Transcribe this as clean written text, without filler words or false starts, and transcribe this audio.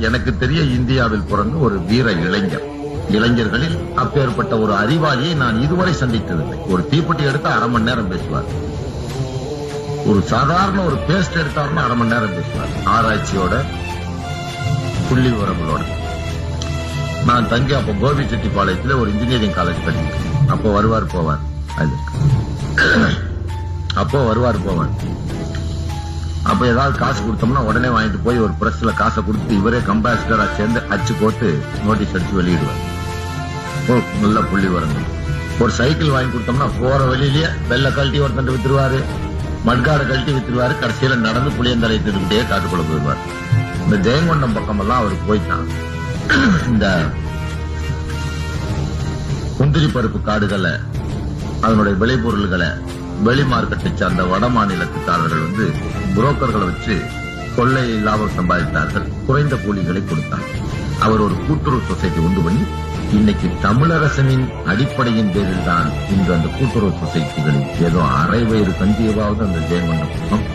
எனக்கு தெரிய இந்தியாவில் பிறந்த ஒரு வீர இளைஞர்களில் அப்பேற்பட்ட ஒரு அறிவாளியை நான் இதுவரை சந்தித்ததில்லை. ஒரு தீப்பெட்டி எடுத்தா அரை மணி நேரம் பேசுவார். ஒரு சாதாரண ஒரு பேஸ்ட் எடுத்தாருன்னா அரை மணி நேரம் பேசுவார். ஆராய்ச்சியோட புள்ளி விவரங்களோட. நான் தங்கி அப்ப கோபிச்செட்டிப்பாளையத்தில் ஒரு இன்ஜினியரிங் காலேஜ் படிக்கிறேன். அப்போ வருவார் போவார். அப்ப ஏதாவது காசு கொடுத்தோம்னா உடனே வாங்கிட்டு போய் ஒரு பிரஸ்ல காசை கொடுத்து இவரே கம்பாசிடரா சேர்ந்து அச்சு போட்டு நோட்டீஸ் அடிச்சு வெளியிடுவார். நல்ல புள்ளி வரணும். ஒரு சைக்கிள் வாங்கி கொடுத்தோம்னா போற வழியிலேயே வெள்ளை கழட்டி ஒருத்தன் வித்துருவாரு, மட்காடை கழட்டி வித்துருவாரு. கடைசியில நடந்து புளியந்தரை திருக்கிட்டே காட்டுக்குள்ள போயிடுவார். இந்த ஜெயங்கொண்டம் பக்கம் எல்லாம் அவருக்கு போயிட்டான். இந்த முந்திரி பருப்பு காடுகளை, அதனுடைய விளைபொருள்களை வெளி மார்க்கெட்டை சார்ந்த வட மாநிலத்துக்காரர்கள் புரோக்கர்களை வச்சு கொள்ளை லாபம் சம்பாதித்தார்கள். குறைந்த கூலிகளை கொடுத்தார்கள். அவர் ஒரு கூட்டுறவு சொசைட்டி உண்டு பண்ணி இன்னைக்கு தமிழரசனின் அடிப்படையின் பேரில் தான் இன்று அந்த கூட்டுறவு சொசைட்டிகளில் ஏதோ அரை வயிறு கஞ்சியவாவது அந்த ஜெயங்கொண்டம்